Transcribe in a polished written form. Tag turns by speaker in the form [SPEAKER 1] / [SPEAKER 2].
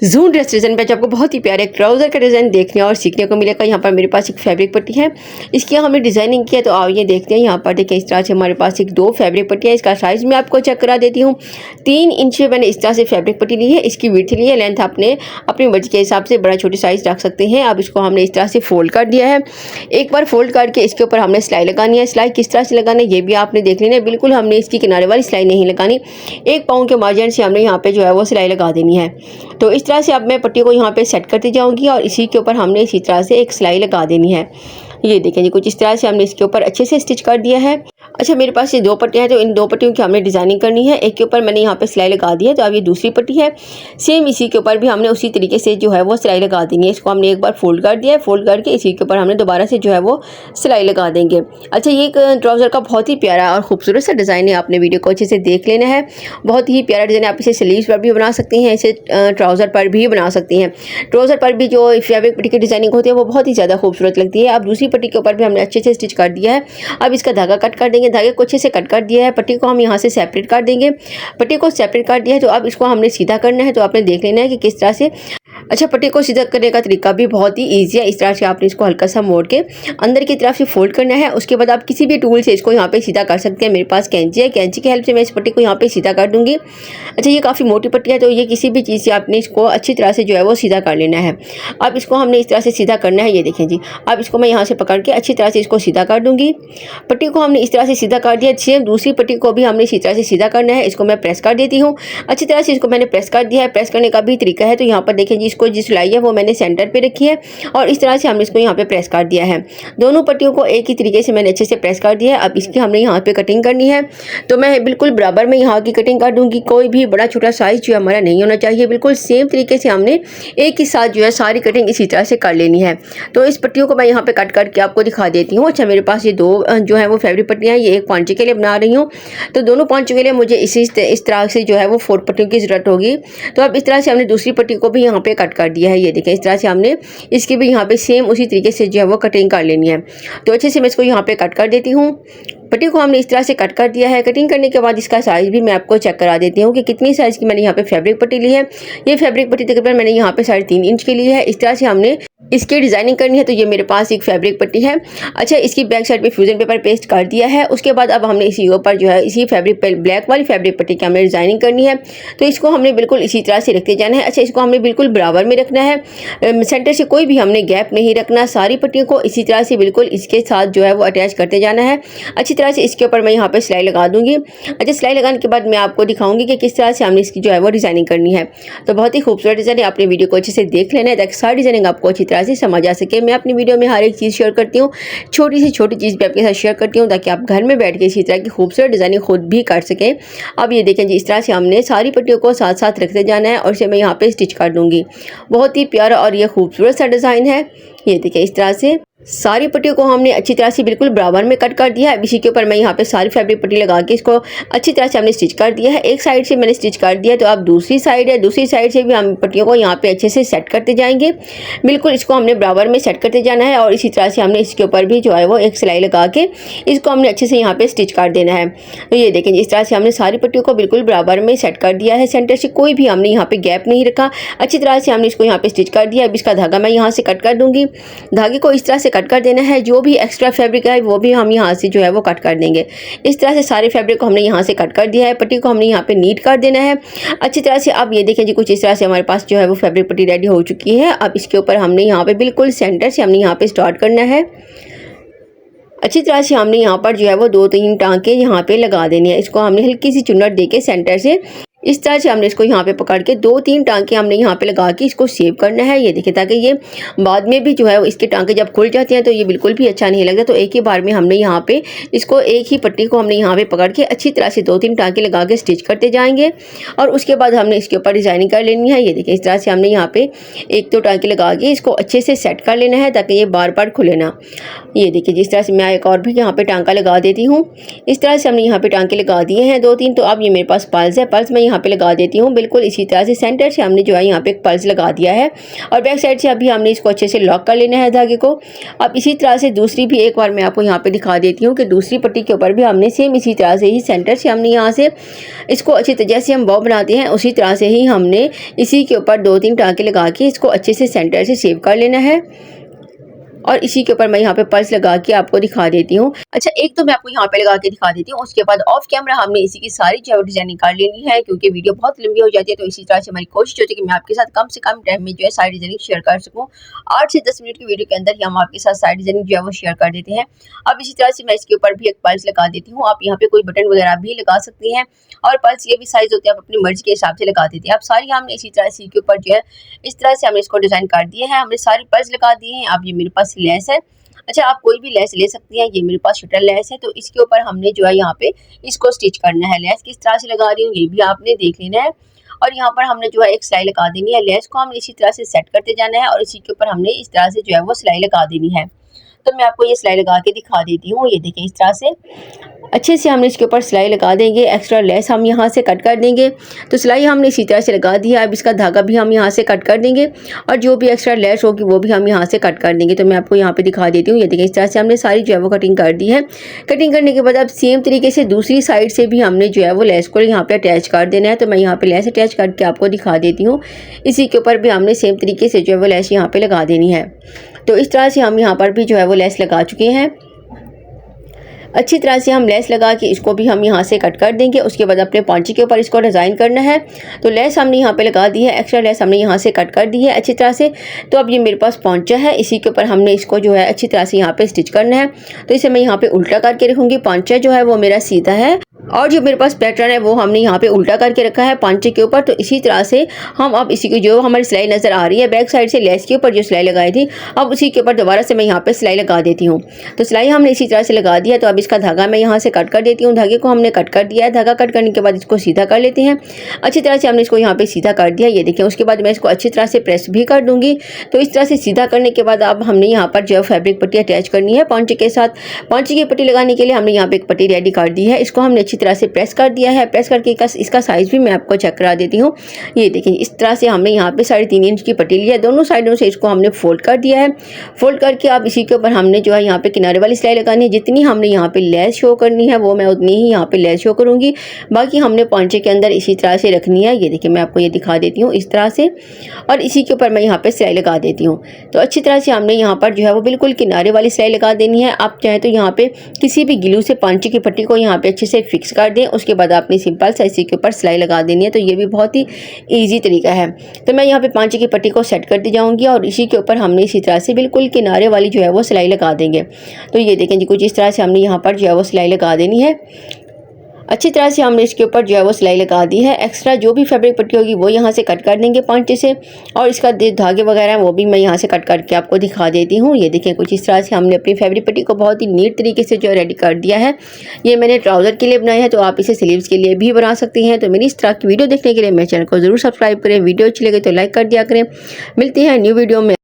[SPEAKER 1] जून dress design पे आपको बहुत ही प्यारे ट्राउज़र का डिज़ाइन देखने और सीखने को मिलेगा। यहाँ पर मेरे पास एक फैब्रिक पट्टी है, इसकी हमने डिज़ाइनिंग किया तो आइए देखते हैं। यहाँ पर देखिए इस तरह से हमारे पास एक दो फैब्रिक पट्टी है। इसका साइज़ मैं आपको चेक करा देती हूँ। 3 इंच मैंने इस तरह से फैब्रिक पट्टी ली है। इसकी विड्थ ली है, लेंथ आपने अपनी मर्जी के हिसाब से बड़ा छोटी साइज़ रख सकते हैं। अब इसको हमने इस तरह से फोल्ड कर दिया है। एक बार फोल्ड करके इसके ऊपर हमने सिलाई लगानी है। सिलाई किस तरह से लगानी है ये भी आपने देख लेना है। बिल्कुल हमने इसकी किनारे वाली सिलाई नहीं लगानी, 1 पाँव के मार्जिन से हमने यहाँ पे जो है वो सिलाई लगा देनी है। तो इस तरह से अब मैं पट्टी को यहाँ पे सेट करती जाऊंगी और इसी के ऊपर हमने इसी तरह से एक सिलाई लगा देनी है। ये देखें जी, कुछ इस तरह से हमने इसके ऊपर अच्छे से स्टिच कर दिया है। अच्छा, मेरे पास ये 2 पट्टियाँ हैं तो इन 2 पट्टियों की हमने डिज़ाइनिंग करनी है। एक के ऊपर मैंने यहाँ पे सिलाई लगा दी है, तो अब ये दूसरी पट्टी है। सेम इसी के ऊपर भी हमने उसी तरीके से जो है वो सिलाई लगा देनी है। इसको हमने एक बार फोल्ड कर दिया है, फोल्ड करके इसी के ऊपर हमने दोबारा से जो है वो सिलाई लगा देंगे। अच्छा, ये एक ट्राउज़र का बहुत ही प्यारा और खूबसूरत सा डिज़ाइन है। आपने वीडियो को अच्छे से देख लेना है। बहुत ही प्यारा डिज़ाइन है। आप इसे स्लीव्स पर भी बना सकते हैं, इसे ट्राउज़र पर भी बना सकती हैं। ट्राउज़र पर भी जो फैब्रिक पट्टी की डिज़ाइनिंग होती है वो बहुत ही ज़्यादा खूबसूरत लगती है। अब दूसरी पट्टी के ऊपर भी हमने अच्छे से स्टिच कर दिया है। अब इसका धागा कट कर देंगे। धागे को अच्छे से कट कर दिया है। पट्टी को हम यहाँ से सेपरेट कर देंगे। पट्टी को सेपरेट कर दिया है तो अब इसको हमने सीधा करना है। तो आपने देख लेना है कि किस तरह से। अच्छा, पट्टी को सीधा करने का तरीका भी बहुत ही ईजी है। इस तरह से आपने इसको हल्का सा मोड़ के अंदर की तरफ से फोल्ड करना है। उसके बाद आप किसी भी टूल से इसको यहाँ पे सीधा कर सकते हैं। मेरे पास कैंची है, कैंची की हेल्प से मैं इस पट्टी को यहाँ पे सीधा कर दूंगी। अच्छा, ये काफ़ी मोटी पट्टी है तो ये किसी भी चीज़ से आपने इसको अच्छी तरह से जो है वो सीधा कर लेना है। अब इसको हमने इस तरह से सीधा करना है। ये देखें जी, अब इसको मैं यहाँ से पकड़ के अच्छी तरह से इसको सीधा कर दूंगी। पट्टी को हमने इस तरह से सीधा कर दिया। सेम दूसरी पट्टी को भी हमने इसी तरह से सीधा करना है। इसको मैं प्रेस कर देती हूँ। अच्छी तरह से इसको मैंने प्रेस कर दिया है। प्रेस करने का भी तरीका है, तो यहाँ पर देखें जी, इसको जो सिलाई है वो मैंने सेंटर पे रखी है और इस तरह से हमने इसको यहाँ पे प्रेस कर दिया है। दोनों पट्टियों को एक ही तरीके से मैंने अच्छे से प्रेस कर दिया है। अब इसकी हमने यहाँ पे कटिंग करनी है, तो मैं बिल्कुल बराबर में यहाँ की कटिंग कर दूँगी। कोई भी बड़ा छोटा साइज जो है हमारा नहीं होना चाहिए। बिल्कुल सेम तरीके से हमने एक ही साथ जो है सारी कटिंग इसी तरह से कर लेनी है। तो इस पट्टियों को मैं यहाँ पे कट करके आपको दिखा देती हूँ। अच्छा, मेरे पास ये 2 जो है वो फैब्रिक पट्टियाँ, ये एक पांचे के लिए बना रही हूँ, तो दोनों पांचों के लिए मुझे इस तरह से जो है वो 4 पट्टियों की ज़रूरत होगी। तो अब इस तरह से हमने दूसरी पट्टी को भी यहाँ पे कट कर दिया है। ये देखें, इस तरह से हमने इसकी भी यहाँ पे सेम उसी तरीके से जो है वो कटिंग कर लेनी है। तो अच्छे से मैं इसको यहाँ पे कट कर देती हूँ। पट्टी को हमने इस तरह से कट कर दिया है। कटिंग करने के बाद इसका साइज़ भी मैं आपको चेक करा देती हूँ कि कितनी साइज़ की मैंने यहाँ पे फैब्रिक पट्टी ली है। ये फैब्रिक पट्टी तकरीबन मैंने यहाँ पे 3.5 इंच की ली है। इस तरह से हमने इसकी डिज़ाइनिंग करनी है। तो ये मेरे पास एक फैब्रिक पट्टी है। अच्छा, इसकी बैक साइड पे फ्यूजन पेपर पेस्ट कर दिया है। उसके बाद अब हमने इसी ऊपर जो है इसी फैब्रिक ब्लैक वाली फैब्रिक पट्टी की हमें डिज़ाइनिंग करनी है। तो इसको हमने बिल्कुल इसी तरह से रखते जाना है। अच्छा, इसको हमने बिल्कुल बराबर में रखना है। सेंटर से कोई भी हमने गैप नहीं रखना। सारी पट्टियों को इसी तरह से बिल्कुल इसके साथ जो है वो अटैच करते जाना है। अच्छी तरह से इसके ऊपर मैं यहाँ पे सिलाई लगा दूंगी। अच्छा, सिलाई लगाने के बाद मैं आपको दिखाऊंगी कि किस तरह से हमने इसकी जो है वो डिज़ाइनिंग करनी है। तो बहुत ही खूबसूरत डिज़ाइन है। आपने वीडियो को अच्छे से देख लेना है ताकि सारी डिज़ाइनिंग आपको अच्छी तरह से समझ आ सके। मैं अपनी वीडियो में हर एक चीज़ शेयर करती हूँ, छोटी से छोटी चीज़ भी आपके साथ शेयर करती हूँ ताकि आप घर में बैठ के इसी तरह की खूबसूरत डिज़ाइनिंग खुद भी कर सकें। अब ये देखें जी, इस तरह से हमने सारी पट्टियों को साथ साथ रखते जाना है और इसे मैं यहाँ पे स्टिच कर दूँगी। बहुत ही प्यारा और ये खूबसूरत सा डिज़ाइन है। ये देखिए, इस तरह से सारी पट्टियों को हमने अच्छी तरह से बिल्कुल बराबर में कट कर दिया है। इसी के ऊपर मैं यहाँ पे सारी फैब्रिक पट्टी लगा के इसको अच्छी तरह से हमने स्टिच कर दिया है। एक साइड से मैंने स्टिच कर दिया, तो अब दूसरी साइड है, दूसरी साइड से भी हम पट्टियों को यहाँ पे अच्छे से सेट करते जाएंगे। बिल्कुल इसको हमने बराबर में सेट करते जाना है और इसी तरह से हमने इसके ऊपर भी जो है वो एक सिलाई लगा के इसको हमने अच्छे से यहाँ पे स्टिच कर देना है। तो ये देखें, इस तरह से हमने सारी पट्टियों को बिल्कुल बराबर में सेट कर दिया है। सेंटर से कोई भी हमने यहाँ पे गैप नहीं रखा। अच्छी तरह से हमने इसको यहाँ पे स्टिच कर दिया। अब इसका धागा मैं यहाँ से कट कर दूँगी। धागे को इस तरह से कट कर देना है। जो भी एक्स्ट्रा फैब्रिक है वो भी हम यहाँ से जो है वो कट कर देंगे। इस तरह से सारे फैब्रिक को हमने यहाँ से कट कर दिया है। पट्टी को हमने यहाँ पे नीट कर देना है अच्छी तरह से। अब ये देखें जी, कुछ इस तरह से हमारे पास जो है वो फैब्रिक पट्टी रेडी हो चुकी है। अब इसके ऊपर हमने यहाँ पे बिल्कुल सेंटर से हमने यहाँ पे स्टार्ट करना है। अच्छी तरह से हमने यहाँ पर जो है वो 2-3 टांके यहाँ पे लगा देनी है। इसको हमने हल्की सी चुन्नट दे के सेंटर से इस तरह से हमने इसको यहाँ पे पकड़ के 2-3 टांके हमने यहाँ पे लगा के इसको सेव करना है। ये देखिए, ताकि ये बाद में भी जो है इसके टांके जब खुल जाते हैं तो ये बिल्कुल भी अच्छा नहीं लगता। तो एक ही बार में हमने यहाँ पे इसको एक ही पट्टी को हमने यहाँ पे पकड़ के अच्छी तरह से 2-3 टांके लगा के स्टिच करते जाएंगे और उसके बाद हमने इसके ऊपर डिज़ाइनिंग कर लेनी है। ये देखिए, इस तरह से हमने यहाँ पे 1-2 टांके लगा के इसको अच्छे से सेट कर लेना है ताकि ये बार बार खुले ना। ये देखिए, जिस तरह से मैं एक और भी यहाँ पे टांका लगा देती हूँ। इस तरह से हमने यहाँ पे टांके लगा दिए हैं 2-3। तो अब ये मेरे पास पल्स है। पल्स मैं यहाँ यहाँ पे लगा देती हूँ। बिल्कुल इसी तरह से सेंटर से हमने जो है यहाँ पे एक पल्स लगा दिया है और बैक साइड से अभी हमने इसको अच्छे से लॉक कर लेना है धागे को। अब इसी तरह से दूसरी भी एक बार मैं आपको यहाँ पे दिखा देती हूँ कि दूसरी पट्टी के ऊपर भी हमने सेम इसी तरह से ही सेंटर से हमने यहाँ से इसको अच्छी तरह जैसे हम बॉब बनाते हैं उसी तरह से ही हमने इसी के ऊपर 2-3 टाँके लगा के इसको अच्छे से सेंटर से सेव कर लेना है। और इसी के ऊपर मैं यहाँ पे पल्स लगा के आपको दिखा देती हूँ। अच्छा, एक तो मैं आपको यहाँ पे लगा के दिखा देती हूँ, उसके बाद ऑफ कैमरा हमने इसी की सारी जो डिजाइनिंग कर लेनी है क्योंकि वीडियो बहुत लंबी हो जाती है। तो इसी तरह से हमारी कोशिश होती है कि मैं आपके साथ कम से कम टाइम में जो है सारी डिजाइनिंग शेयर कर सकूँ। 8 से 10 मिनट की वीडियो के अंदर ही हम आपके साथ सारी डिजाइनिंग जो है वो शेयर कर देते हैं। अब इसी तरह से मैं इसके ऊपर भी एक पल्स लगा देती हूँ। आप यहाँ पे कोई बटन वगैरह भी लगा सकती हैं और पल्स ये भी साइज होते हैं आप अपनी मर्जी के हिसाब से लगा देते हैं। अब सारी हमने इसी तरह से के ऊपर जो है इस तरह से हमने इसको डिजाइन कर दिए हैं। हमने सारी पल्स लगा दी हैं। अब ये मेरे पास लेस है। अच्छा, आप कोई भी लेस ले सकती हैं। ये मेरे पास शटर लेस है तो इसके ऊपर हमने जो है यहाँ पे इसको स्टिच करना है। लेस किस तरह से लगा रही हूँ ये भी आपने देख लेना है। और यहाँ पर हमने जो है एक सिलाई लगा देनी है। लेस को हमने इसी तरह से सेट करते जाना है और इसी के ऊपर हमने इस तरह से जो है वो सिलाई लगा देनी है। तो मैं आपको ये सिलाई लगा के दिखा देती हूँ। ये देखें, इस तरह से अच्छे से हमने इसके ऊपर सिलाई लगा देंगे। एक्स्ट्रा लेस हम यहाँ से कट कर देंगे। तो सिलाई हमने इसी तरह से लगा दी है। अब इसका धागा भी हम यहाँ से कट कर देंगे और जो भी एक्स्ट्रा लेस होगी वो भी हम यहाँ से कट कर देंगे। तो मैं आपको यहाँ पे दिखा देती हूँ। ये देखिए, इस तरह से हमने सारी जो है वो कटिंग कर दी है। कटिंग करने के बाद अब सेम तरीके से दूसरी साइड से भी हमने जो है वो लेस को यहाँ पे अटैच कर देना है। तो मैं यहाँ पे लेस अटैच करके आपको दिखा देती हूँ। इसी के ऊपर भी हमने सेम तरीके से जो है वो लेस यहाँ पे लगा देनी है। तो इस तरह से हम यहाँ पर भी जो है वो लेस लगा चुके हैं। अच्छी तरह से हम लेस लगा के इसको भी हम यहाँ से कट कर देंगे। उसके बाद अपने पॉंचे के ऊपर इसको डिज़ाइन करना है। तो लेस हमने यहाँ पे लगा दी है, एक्स्ट्रा लेस हमने यहाँ से कट कर दी है अच्छी तरह से। तो अब ये मेरे पास पॉंचा है, इसी के ऊपर हमने इसको जो है अच्छी तरह से यहाँ पे स्टिच करना है। तो इसे मैं यहाँ पे उल्टा करके रखूँगी। पॉंचा जो है वो मेरा सीधा है और जो मेरे पास पैटर्न है वो हमने यहाँ पे उल्टा करके रखा है पांचे के ऊपर। तो इसी तरह से हम अब इसी की जो हमारी सिलाई नज़र आ रही है बैक साइड से लेस के ऊपर जो सिलाई लगाई थी, अब उसी के ऊपर दोबारा से मैं यहाँ पे सिलाई लगा देती हूँ। तो सिलाई हमने इसी तरह से लगा दिया। तो अब इसका धागा मैं यहाँ से कट कर देती हूँ। धागे को हमने कट कर दिया है। धागा कट करने के बाद इसको सीधा कर लेते हैं। अच्छी तरह से हमने इसको यहाँ पे सीधा कर दिया। ये देखिए, उसके बाद मैं इसको अच्छी तरह से प्रेस भी कर दूँगी। तो इस तरह से सीधा करने के बाद अब हमने यहाँ पर जो फैब्रिक पट्टी अटैच करनी है पॉंचे के साथ। पॉंचे की पट्टी लगाने के लिए हमने यहाँ पे एक पट्टी रेडी कर दी है। इसको हमने अच्छी तरह से प्रेस कर दिया है। प्रेस करके इसका साइज़ भी मैं आपको चेक करा देती हूँ। ये देखिए, इस तरह से हमने यहाँ पे 3.5 इंच की पट्टी ली है। दोनों साइडों से इसको हमने फोल्ड कर दिया है। फोल्ड करके अब इसी के ऊपर हमने जो है यहाँ पे किनारे वाली सिलाई लगानी है। जितनी हमने यहाँ पे लेस शो करनी है वो मैं उतनी ही यहाँ पे लेस शो करूँगी। बाकी हमने पॉंचे के अंदर इसी तरह से रखनी है। ये देखिए, मैं आपको ये दिखा देती हूँ इस तरह से और इसी के ऊपर मैं यहाँ पे सिलाई लगा देती हूँ। तो अच्छी तरह से हमने यहाँ पर जो है वो बिल्कुल किनारे वाली सिलाई लगा देनी है। आप चाहें तो यहाँ पे किसी भी ग्लू से पॉंचे की पट्टी को यहाँ पे अच्छे से फिक्स कर दें। उसके बाद आपने सिंपल सा इसी के ऊपर सिलाई लगा देनी है। तो ये भी बहुत ही ईजी तरीका है। तो मैं यहाँ पे पॉंचे की पट्टी को सेट करती जाऊँगी और इसी के ऊपर हमने इसी तरह से बिल्कुल किनारे वाली जो है वो सिलाई लगा देंगे। तो ये देखें जी, कुछ इस तरह से हमने यहाँ पर जो है वो सिलाई लगा देनी है। अच्छी तरह से हमने इसके ऊपर जो है वो सिलाई लगा दी है। एक्स्ट्रा जो भी फैब्रिक पट्टी होगी वो यहाँ से कट कर देंगे पॉंचे से और इसका धागे वगैरह वो भी मैं यहाँ से कट करके आपको दिखा देती हूँ। ये देखें, कुछ इस तरह से हमने अपनी फैब्रिक पट्टी को बहुत ही नीट तरीके से जो रेडी कर दिया है। ये मैंने ट्राउज़र के लिए बनाया है, तो आप इसे स्लीव्स के लिए भी बना सकती हैं। तो मेरी इस तरह की वीडियो देखने के लिए मेरे चैनल को ज़रूर सब्सक्राइब करें। वीडियो अच्छी लगे तो लाइक कर दिया करें। मिलती है न्यू वीडियो में।